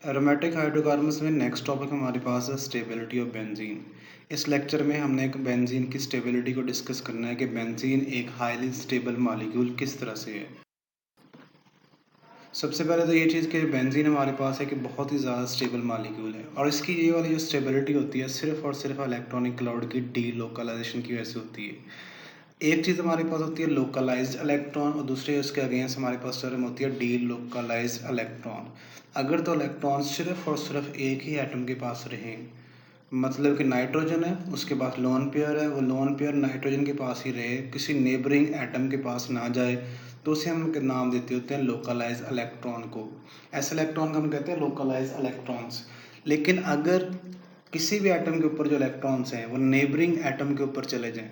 Aromatic hydrocarbons में next topic हमारे पास है स्टेबिलिटी ऑफ बेंजीन। इस लेक्चर में हमने एक बेंजीन की स्टेबिलिटी को डिस्कस करना है कि बेंजीन एक हाईली स्टेबल मॉलिक्यूल किस तरह से है। सबसे पहले तो ये चीज़ कि बेंजीन हमारे पास है कि बहुत ही ज़्यादा स्टेबल मॉलिक्यूल है और इसकी ये वाली जो स्टेबिलिटी होती है सिर्फ और सिर्फ इलेक्ट्रॉनिक क्लाउड की डी लोकलाइजेशन की वजह से होती है। एक चीज़ हमारे पास होती है लोकलाइज्ड इलेक्ट्रॉन और दूसरी उसके अगेंस्ट हमारे पास टर्म होती है डी लोकलाइज्ड इलेक्ट्रॉन। अगर तो इलेक्ट्रॉन सिर्फ और सिर्फ एक ही एटम के पास रहे, मतलब कि नाइट्रोजन है उसके पास लोन पेयर है, वो लोन पेयर नाइट्रोजन के पास ही रहे, किसी नेबरिंग एटम के पास ना जाए, तो उसे हम नाम देते होते हैं लोकलाइज इलेक्ट्रॉन को। ऐसे इलेक्ट्रॉन को हम कहते हैं लोकलाइज इलेक्ट्रॉन्स। लेकिन अगर किसी भी एटम के ऊपर जो इलेक्ट्रॉन्स हैं वो नेबरिंग एटम के ऊपर चले जाएं,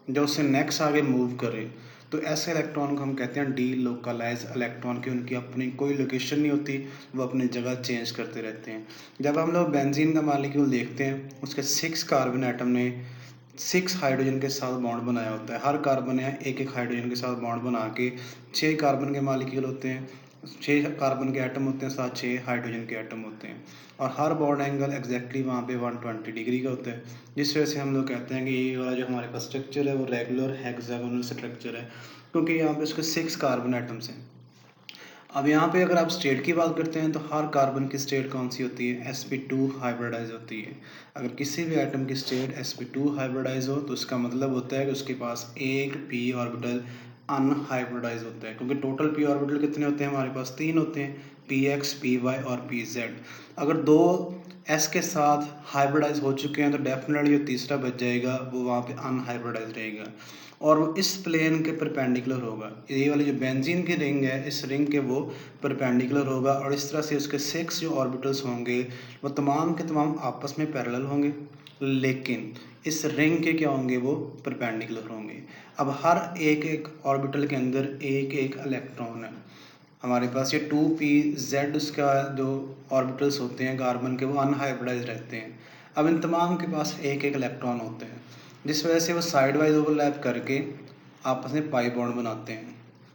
जो उससे नेक्स्ट आगे मूव करे, तो ऐसे इलेक्ट्रॉन को हम कहते हैं डी लोकलाइज इलेक्ट्रॉन की उनकी अपनी कोई लोकेशन नहीं होती, वो अपनी जगह चेंज करते रहते हैं। जब हम लोग बेंजीन का मॉलिक्यूल देखते हैं उसके 6 कार्बन एटम ने 6 हाइड्रोजन के साथ बॉन्ड बनाया होता है। हर कार्बन है एक एक हाइड्रोजन के साथ बॉन्ड बना के 6 कार्बन के मॉलिक्यूल होते हैं, 6 कार्बन के एटम होते हैं, साथ 6 हाइड्रोजन के एटम होते हैं और हर बॉन्ड एंगल एग्जैक्टली वहाँ पे 120 डिग्री का होता है, जिस वजह से हम लोग कहते हैं कि ये वाला जो हमारे पास स्ट्रक्चर है वो रेगुलर हेक्सागोनल स्ट्रक्चर है, क्योंकि यहाँ पे उसके 6 कार्बन एटम्स हैं। अब यहाँ पे अगर आप स्टेट की बात करते हैं तो हर कार्बन की स्टेट कौन सी होती है, sp2 हाइब्रिडाइज होती है। अगर किसी भी एटम की स्टेट sp2 हाइब्रिडाइज हो तो उसका मतलब होता है कि उसके पास एक p ऑर्बिटल अनहाइब्रिडाइज होता है, क्योंकि टोटल p ऑर्बिटल कितने होते हैं हमारे पास, 3 होते हैं, px py और pz। अगर दो s के साथ हाइब्रिडाइज हो चुके हैं तो डेफिनेटली जो तीसरा बच जाएगा वो वहाँ पे अनहाइब्रिडाइज रहेगा और वो इस प्लेन के परपेंडिकुलर होगा। ये वाली जो बेंजीन की रिंग है इस रिंग के वो परपेंडिकुलर होगा और इस तरह से उसके 6 जो ऑर्बिटल्स होंगे वो तमाम के तमाम आपस में पैरेलल होंगे, लेकिन इस रिंग के क्या होंगे, वो परपेंडिकुलर होंगे। अब हर एक एक ऑर्बिटल के अंदर एक एक इलेक्ट्रॉन है। हमारे पास ये 2p z उसका जो ऑर्बिटल्स होते हैं कार्बन के वो अनहाइब्रिडाइज रहते हैं। अब इन तमाम के पास एक एक इलेक्ट्रॉन होते हैं, जिस वजह से वो साइड वाइज ओवरलैप करके आपस में पाई बॉन्ड बनाते हैं।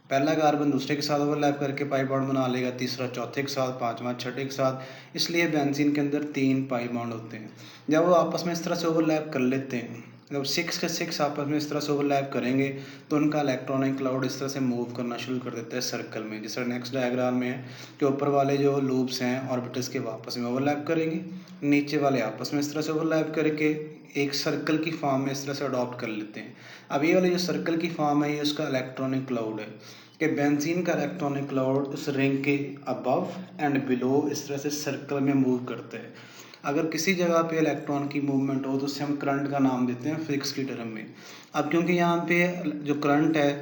पहला कार्बन दूसरे के साथ ओवरलैप करके पाई बॉन्ड बना लेगा, तीसरा चौथे के साथ, पांचवा छठे के साथ। इसलिए बेंजीन के अंदर 3 पाई बॉन्ड होते हैं। जब वो आपस में इस तरह से ओवरलैप कर लेते हैं, जब 6 के 6 आपस में इस तरह से ओवरलैप करेंगे तो उनका इलेक्ट्रॉनिक क्लाउड इस तरह से मूव करना शुरू कर देता है सर्कल में, जैसे नेक्स्ट डायग्राम में है कि ऊपर वाले जो लूप्स हैं ऑर्बिटल्स के आपस में ओवरलैप करेंगे, नीचे वाले आपस में इस तरह से ओवरलैप करके एक सर्कल की फॉर्म में इस तरह से अडॉप्ट कर लेते हैं। अब ये वाली जो सर्कल की फॉर्म है ये उसका इलेक्ट्रॉनिक क्लाउड है कि बेंजीन का इलेक्ट्रॉनिक क्लाउड उस रिंग के अबव एंड बिलो इस तरह से सर्कल में मूव करता है। अगर किसी जगह पे इलेक्ट्रॉन की मूवमेंट हो तो उससे हम करंट का नाम देते हैं फिजिक्स की टर्म में। अब क्योंकि यहाँ पे जो करंट है,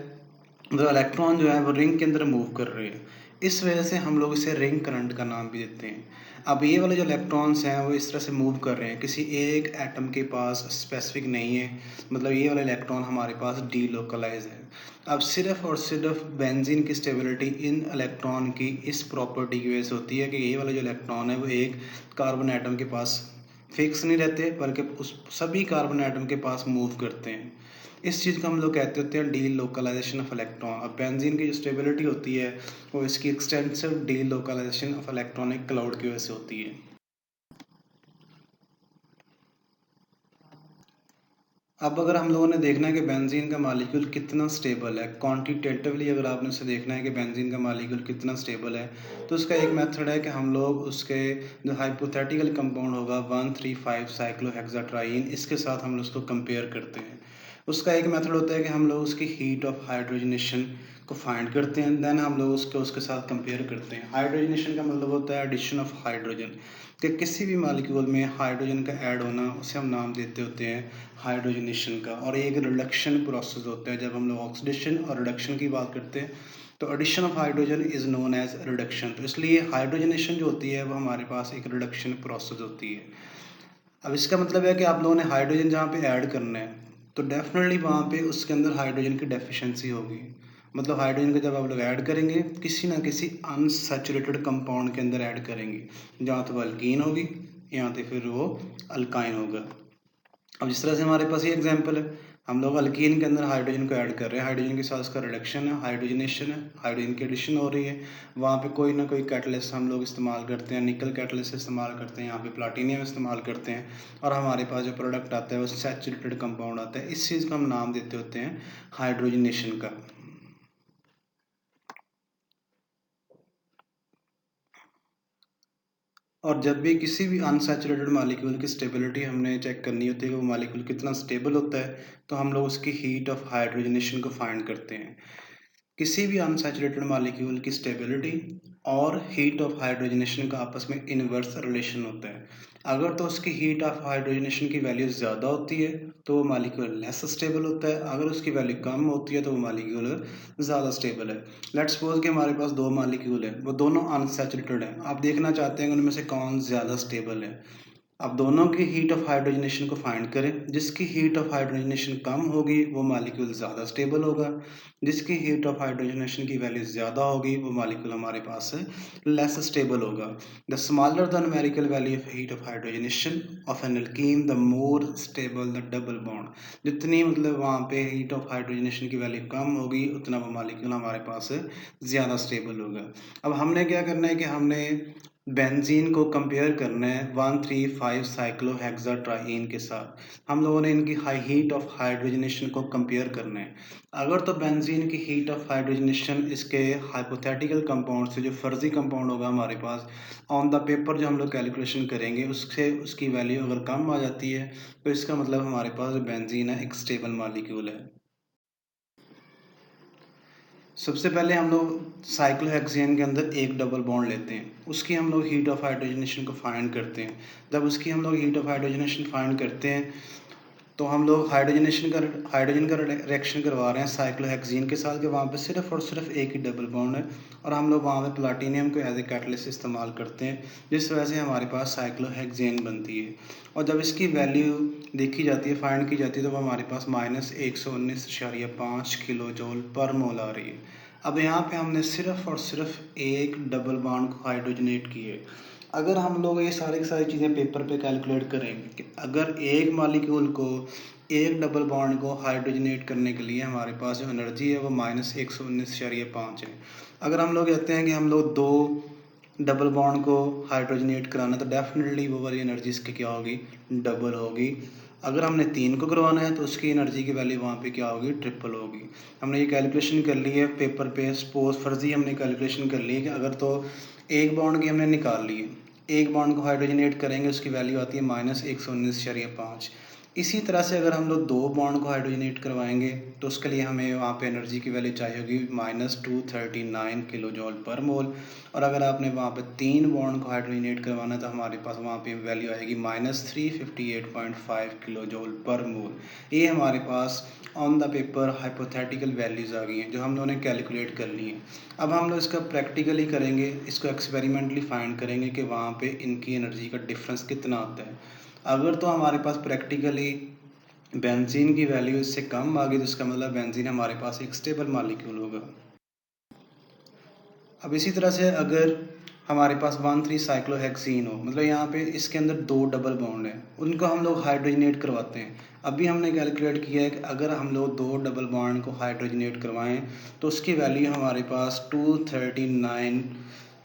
जो इलेक्ट्रॉन जो है वो रिंग के अंदर मूव कर रहे हैं, इस वजह से हम लोग इसे रिंग करंट का नाम भी देते हैं। अब ये वाले जो इलेक्ट्रॉन्स हैं वो इस तरह से मूव कर रहे हैं, किसी एक एटम के पास स्पेसिफिक नहीं है, मतलब ये वाला इलेक्ट्रॉन हमारे पास डी लोकलाइज है। अब सिर्फ और सिर्फ बेंजीन की स्टेबिलिटी इन इलेक्ट्रॉन की इस प्रॉपर्टी की वजह से होती है कि ये वाला जो इलेक्ट्रॉन है वो एक कार्बन एटम के पास फिक्स नहीं रहते, बल्कि उस सभी कार्बन एटम के पास मूव करते हैं। इस चीज़ को हम लोग कहते होते हैं डी लोकलाइजेशन ऑफ इलेक्ट्रॉन। अब बेंजीन की जो स्टेबिलिटी होती है वो इसकी extensive delocalization of electronic cloud की वजह से होती है। अब अगर हम लोगों ने देखना है कि बेंजीन का मॉलिक्यूल कितना स्टेबल है, क्वांटिटेटिवली अगर आपने उसे देखना है कि बेंजीन का मॉलिक्यूल कितना स्टेबल है, तो उसका एक मेथड है कि हम लोग उसके जो हाइपोथेटिकल कंपाउंड होगा 135 साइक्लोहेक्साट्राइन, इसके साथ हम लोग उसको कंपेयर करते हैं। उसका एक मेथड होता है कि हम लोग उसकी हीट ऑफ हाइड्रोजनेशन को फाइंड करते हैं, देन हम लोग उसको उसके साथ कंपेयर करते हैं। हाइड्रोजनेशन का मतलब होता है एडिशन ऑफ हाइड्रोजन, कि किसी भी मॉलिक्यूल में हाइड्रोजन का ऐड होना, उसे हम नाम देते होते हैं हाइड्रोजनेशन का। और एक रिडक्शन प्रोसेस होता है, जब हम लोग ऑक्सीडेशन और रिडक्शन की बात करते हैं तो addition of hydrogen is known as reduction. तो इसलिए हाइड्रोजनेशन जो होती है वो हमारे पास एक रिडक्शन प्रोसेस होती है। अब इसका मतलब है कि आप लोगों ने हाइड्रोजन जहाँ पे ऐड करना है तो डेफिनेटली वहाँ पे उसके अंदर हाइड्रोजन की डेफिशिएंसी होगी। मतलब हाइड्रोजन को जब आप लोग ऐड करेंगे किसी ना किसी अनसैचुरेटेड कंपाउंड के अंदर ऐड करेंगे, जहाँ तो वो अल्कीन होगी या तो फिर वो अल्काइन होगा। अब जिस तरह से हमारे पास ये एग्जांपल है, हम लोग अल्कीन के अंदर हाइड्रोजन को ऐड कर रहे हैं, हाइड्रोजन के साथ उसका रिडक्शन है, हाइड्रोजनेशन है, हाइड्रोजन की एडिशन हो रही है। वहाँ पे कोई ना कोई कैटलिस्ट हम लोग इस्तेमाल करते हैं, निकल कैटलिस्ट इस्तेमाल करते हैं, यहाँ पे प्लाटिनियम इस्तेमाल करते हैं, और हमारे पास जो प्रोडक्ट आता है वो सैचुरेटेड कंपाउंड आता है। इस चीज़ को हम नाम देते होते हैं हाइड्रोजनेशन का। और जब भी किसी भी अनसैचुरेटेड मॉलिक्यूल की स्टेबिलिटी हमने चेक करनी होती है कि वो मॉलिक्यूल कितना स्टेबल होता है, तो हम लोग उसकी हीट ऑफ हाइड्रोजनेशन को फाइंड करते हैं। किसी भी अनसैचुरेटेड मॉलिक्यूल की स्टेबिलिटी और हीट ऑफ हाइड्रोजनेशन का आपस में इनवर्स रिलेशन होता है। अगर तो उसकी हीट ऑफ हाइड्रोजनेशन की वैल्यू ज़्यादा होती है तो वो मॉलिक्यूल लेस स्टेबल होता है, अगर उसकी वैल्यू कम होती है तो वो मॉलिक्यूल ज़्यादा स्टेबल है। लेट्स सपोज कि हमारे पास दो मॉलिक्यूल है, वो दोनों अनसैचुरेटेड हैं। आप देखना चाहते हैं कि उनमें से कौन ज़्यादा स्टेबल है। अब दोनों की हीट ऑफ हाइड्रोजनेशन को फाइंड करें। जिसकी हीट ऑफ हाइड्रोजनेशन कम होगी वो मॉलिक्यूल ज़्यादा स्टेबल होगा, जिसकी हीट ऑफ हाइड्रोजनेशन की वैल्यू ज़्यादा होगी वो मॉलिक्यूल हमारे पास लेस स्टेबल होगा। The smaller the numerical value of heat of hydrogenation of N alkene the more stable the double bond. जितनी मतलब वहाँ पे हीट ऑफ हाइड्रोजनेशन की वैल्यू कम होगी उतना वो मॉलिक्यूल हमारे पास ज़्यादा स्टेबल होगा। अब हमने क्या करना है कि हमने बेंजीन को कंपेयर करना है 135 साइक्लोहेक्साट्राईन के साथ। हम लोगों ने इनकी हाई हीट ऑफ हाइड्रोजनेशन को कंपेयर करना है। अगर तो बेंजीन की हीट ऑफ हाइड्रोजनेशन इसके हाइपोथेटिकल कंपाउंड से, जो फर्जी कंपाउंड होगा हमारे पास, ऑन द पेपर जो हम लोग कैलकुलेशन करेंगे उससे उसकी वैल्यू अगर कम आ जाती है तो इसका मतलब हमारे पास बेंजीन है एक स्टेबल मॉलिक्यूल है। सबसे पहले हम लोग साइक्लोहेक्सेन के अंदर एक डबल बॉन्ड लेते हैं, उसकी हम लोग हीट ऑफ हाइड्रोजनेशन को फाइंड करते हैं। जब उसकी हम लोग हीट ऑफ हाइड्रोजनेशन फाइंड करते हैं तो हम लोग हाइड्रोजन का रिएक्शन करवा रहे हैं साइक्लोहेक्सीन के साथ, कि वहाँ पे सिर्फ और सिर्फ एक ही डबल बॉन्ड है, और हम लोग वहाँ पे प्लाटिनियम को एज ए कैटलिस्ट इस्तेमाल करते हैं, जिस वजह से हमारे पास साइक्लोहेक्सेन बनती है। और जब इसकी वैल्यू देखी जाती है, फाइंड की जाती है, तो वो हमारे पास -119.5 किलो जूल पर मोल आ रही है। अब यहाँ पे हमने सिर्फ और सिर्फ एक डबल बॉन्ड को हाइड्रोजनेट किए। अगर हम लोग ये सारी की सारी चीज़ें पेपर पे कैलकुलेट करें कि अगर एक मॉलिक्यूल को एक डबल बॉन्ड को हाइड्रोजनेट करने के लिए हमारे पास जो एनर्जी है वो -119.5 है। अगर हम लोग कहते हैं कि हम लोग दो डबल बॉन्ड को हाइड्रोजनेट कराना, तो डेफिनेटली वो वाली एनर्जी इसकी क्या होगी, डबल होगी। अगर हमने तीन को करवाना है तो उसकी एनर्जी की वैल्यू वहाँ पे क्या होगी, ट्रिपल होगी। हमने ये कैलकुलेशन कर ली है पेपर पे, सपोज फर्जी हमने कैलकुलेशन कर ली है कि अगर तो एक बॉन्ड की हमने निकाल ली है, एक बॉन्ड को हाइड्रोजनेट करेंगे उसकी वैल्यू आती है -119.5। इसी तरह से अगर हम लोग दो बॉन्ड को हाइड्रोजनेट करवाएंगे तो उसके लिए हमें वहाँ पे एनर्जी की वैल्यू चाहिए होगी -239 किलो जॉल पर मोल। और अगर आपने वहाँ पे तीन बॉन्ड को हाइड्रोजनेट करवाना है तो हमारे पास वहाँ पे वैल्यू आएगी -358.5 किलो जॉल पर मोल। ये हमारे पास on the paper hypothetical values आ गई हैं जो हम लोगों ने कैलकुलेट कर ली हैं। अब हम लोग इसका प्रैक्टिकली करेंगे, इसको एक्सपेरिमेंटली फाइंड करेंगे कि वहाँ पे इनकी एनर्जी का डिफरेंस कितना आता है। अगर तो हमारे पास प्रैक्टिकली बेंजीन की वैल्यू इससे कम आ गई तो इसका मतलब बेंजीन हमारे पास एक स्टेबल मॉलिक्यूल होगा। अब इसी तरह से अगर हमारे पास 1,3 साइक्लोहेक्सीन हो, मतलब यहाँ पे इसके अंदर दो डबल बॉन्ड हैं, उनको हम लोग हाइड्रोजनेट करवाते हैं। अभी हमने कैलकुलेट किया है कि अगर हम लोग दो डबल बॉन्ड को हाइड्रोजनेट करवाएं तो उसकी वैल्यू हमारे पास 239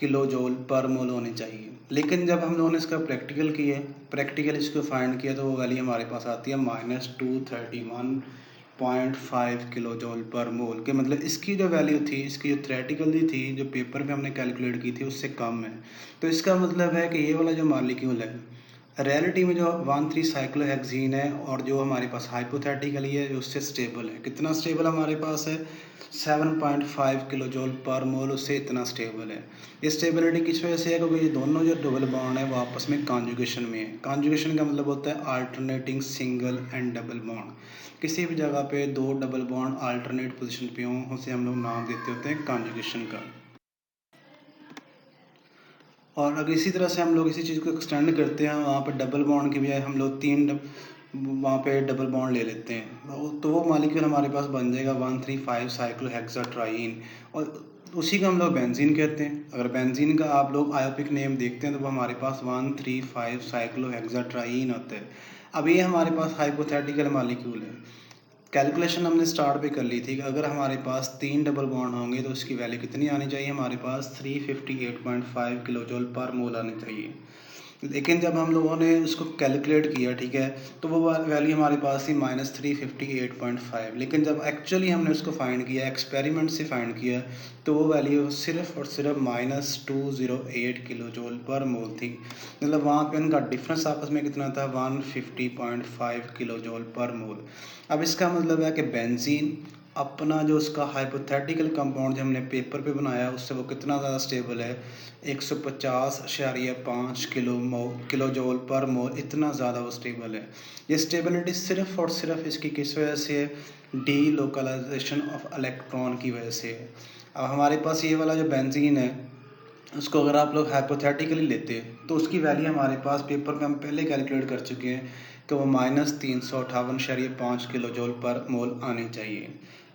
किलो जूल पर मोल होनी चाहिए। लेकिन जब हम लोगों ने इसका प्रैक्टिकल इसको फाइंड किया तो वो वैल्यू हमारे पास आती है -231.5 किलो जूल पर मोल, के मतलब इसकी जो वैल्यू थी, इसकी जो थ्योरेटिकली थी, जो पेपर पे हमने कैलकुलेट की थी उससे कम है। तो इसका मतलब है कि ये वाला जो मॉलिक्यूल है रियलिटी में जो 1,3 साइक्लोहेक्सीन है और जो हमारे पास हाइपोथेटिकली है जो उससे स्टेबल है। कितना स्टेबल हमारे पास है, 7.5 किलो जूल पर मोल, उससे इतना स्टेबल है। ये स्टेबिलिटी किस वजह से है, क्योंकि ये दोनों जो डबल बॉन्ड है वो आपस में कॉन्जुगेशन में है। कॉन्जुगेशन का मतलब होता है alternating single and double bond. किसी भी जगह पे दो डबल बॉन्ड अल्टरनेट पोजीशन पे हों उसे हम लोग नाम देते होते हैं कॉन्जुगेशन का। और अगर इसी तरह से हम लोग इसी चीज़ को एक्सटेंड करते हैं, वहाँ पे डबल बॉन्ड की बजाय हम लोग वहाँ पे डबल बॉन्ड ले लेते हैं, तो वो मॉलिक्यूल हमारे पास बन जाएगा 135 साइक्लोहेक्साट्राईन, और उसी को हम लोग बेंजीन कहते हैं। अगर बेंजीन का आप लोग आयोपिक नेम देखते हैं तो वो हमारे पास 135 साइक्लोहेक्साट्राईन होता है। अब ये हमारे पास हाइपोथेटिकल मॉलिक्यूल है। कैलकुलेशन हमने स्टार्ट पे कर ली थी कि अगर हमारे पास 3 डबल बॉन्ड होंगे तो उसकी वैल्यू कितनी आनी चाहिए, हमारे पास 358.5 किलो जूल पर मोल आनी चाहिए। लेकिन जब हम लोगों ने उसको कैलकुलेट किया, ठीक है, तो वो वैल्यू हमारे पास थी -358.5। लेकिन जब एक्चुअली हमने उसको फाइंड किया, एक्सपेरिमेंट से फाइंड किया, तो वो वैल्यू सिर्फ और सिर्फ -208 किलो जूल पर मोल थी। मतलब वहाँ पे उनका डिफरेंस आपस में कितना था, 150.5 किलो जूल पर मोल। अब इसका मतलब है कि बेंजीन अपना जो उसका हाइपोथेटिकल कंपाउंड जो हमने पेपर पे बनाया उससे वो कितना ज़्यादा स्टेबल है, 150.5 किलो जूल पर मोल, इतना ज़्यादा वो स्टेबल है। ये स्टेबिलिटी सिर्फ और सिर्फ इसकी किस वजह से है, डी लोकलाइजेशन ऑफ इलेक्ट्रॉन की वजह से है। अब हमारे पास ये वाला जो बेंजीन है उसको अगर आप लोग हाइपोथेटिकली लेते हैं तो उसकी वैल्यू हमारे पास पेपर पे हम पहले कैलकुलेट कर चुके हैं कि वो -358.5 किलो जूल पर मोल आनी चाहिए।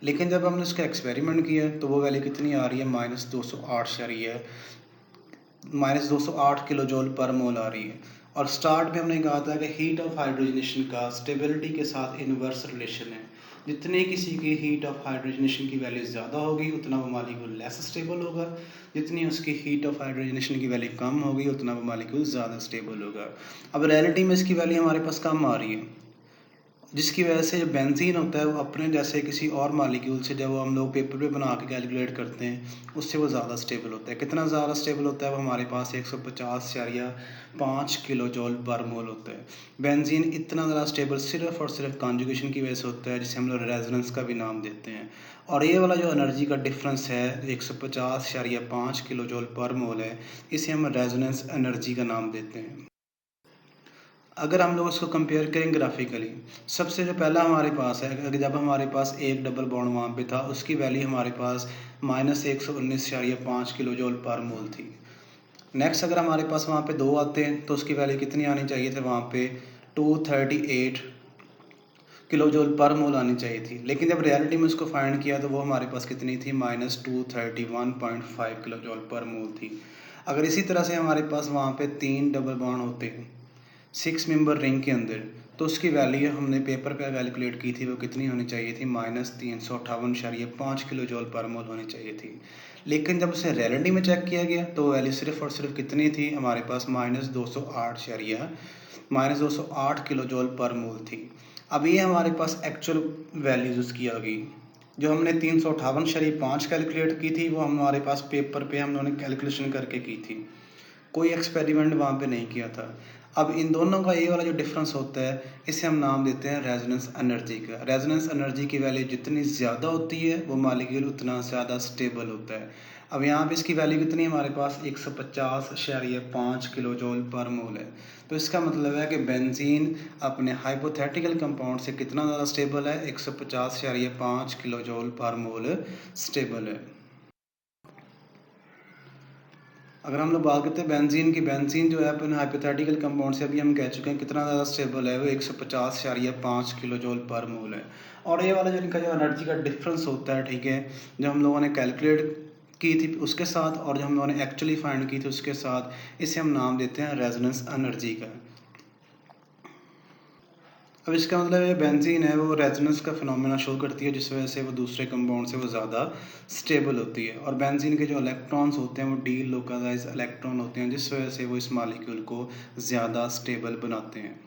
लेकिन जब हमने उसका एक्सपेरिमेंट किया तो वो वैल्यू कितनी आ रही है, -208 किलो जूल पर मोल आ रही है। और स्टार्ट में हमने कहा था कि हीट ऑफ हाइड्रोजनेशन का स्टेबिलिटी के साथ इन्वर्स रिलेशन है। जितने किसी की हीट ऑफ हाइड्रोजनेशन की वैल्यू ज़्यादा होगी उतना वो मालिक्यूल लेस स्टेबल होगा, जितनी उसकी हीट ऑफ हाइड्रोजनेशन की वैल्यू कम होगी उतना वो मालिक्यूल ज़्यादा स्टेबल होगा। अब रियलिटी में इसकी वैल्यू हमारे पास कम आ रही है, जिसकी वजह से जो बेंजीन होता है वो अपने जैसे किसी और मालिक्यूल से जब वो हम लोग पेपर पे बना के कैलकुलेट करते हैं उससे वो ज़्यादा स्टेबल होता है। कितना ज़्यादा स्टेबल होता है, वो हमारे पास 150.5 किलो जूल पर मोल होता है। बेंजीन इतना ज़्यादा स्टेबल सिर्फ और सिर्फ कॉन्जुगेशन की वजह से होता है, जिसे हम लोग रेजोनेंस का भी नाम देते हैं। और ये वाला जो एनर्जी का डिफरेंस है 150.5 किलो जूल पर मोल है, इसे हम रेजोनेंस एनर्जी का नाम देते हैं। अगर हम लोग उसको कंपेयर करें ग्राफिकली, सबसे जो पहला हमारे पास है, अगर जब हमारे पास एक डबल बॉन्ड वहाँ पे था उसकी वैल्यू हमारे पास -119.5 किलो जूल पर मोल थी। नेक्स्ट अगर हमारे पास वहाँ पे दो आते हैं तो उसकी वैल्यू कितनी आनी चाहिए थी, वहाँ पे 238 किलो जूल पर मोल आनी चाहिए थी। लेकिन जब रियलिटी में उसको फाइंड किया तो वो हमारे पास कितनी थी, -231.5 किलो जूल पर मोल थी। अगर इसी तरह से हमारे पास वहाँ पे 3 डबल बॉन्ड होते हैं 6 मेंबर रिंग के अंदर, तो उसकी वैल्यू हमने पेपर पे कैलकुलेट की थी, वो कितनी होनी चाहिए थी, -358.5 किलो जूल पर मोल होनी चाहिए थी। लेकिन जब उसे रियलिटी में चेक किया गया तो वैल्यू सिर्फ और सिर्फ कितनी थी, हमारे पास -208 किलो जूल पर मोल थी। अब ये हमारे पास एक्चुअल वैल्यूज़ उसकी आ गई। जो हमने 358.5 कैलकुलेट की थी वो हमारे पास पेपर पे हम लोगों ने कैलकुलेशन करके की थी, कोई एक्सपेरिमेंट वहाँ पे नहीं किया था। अब इन दोनों का ये वाला जो डिफरेंस होता है इसे हम नाम देते हैं रेजोनेंस एनर्जी का। रेजोनेंस एनर्जी की वैल्यू जितनी ज़्यादा होती है वो मॉलिक्यूल उतना ज़्यादा स्टेबल होता है। अब यहाँ पे इसकी वैल्यू कितनी है, हमारे पास 150.5 किलो जूल पर मोल है। तो इसका मतलब है कि बेंजीन अपने हाइपोथेटिकल कंपाउंड से कितना ज़्यादा स्टेबल है, 150.5 किलो जूल पर मोल स्टेबल है। अगर हम लोग बात करते हैं बेंजीन की, बेंजीन जो है अपने हाइपोथेटिकल कंपाउंड से अभी हम कह चुके हैं कितना ज़्यादा स्टेबल है, वो 150.5 किलो जूल पर मोल है। और ये वाला जो इनका जो एनर्जी का डिफरेंस होता है, ठीक है, जो हम लोगों ने कैलकुलेट की थी उसके साथ और जो हम लोगों ने एक्चुअली फाइंड की थी उसके साथ, इसे हम नाम देते हैं रेजोनेंस एनर्जी का। अब इसका मतलब ये बेंजीन है वो रेजोनेंस का फिनोमेना शो करती है, जिस वजह से वो दूसरे कंपाउंड से वो ज़्यादा स्टेबल होती है। और बेंजीन के जो इलेक्ट्रॉन्स होते हैं वो डी लोकलाइज इलेक्ट्रॉन होते हैं, जिस वजह से वो इस मॉलिक्यूल को ज़्यादा स्टेबल बनाते हैं।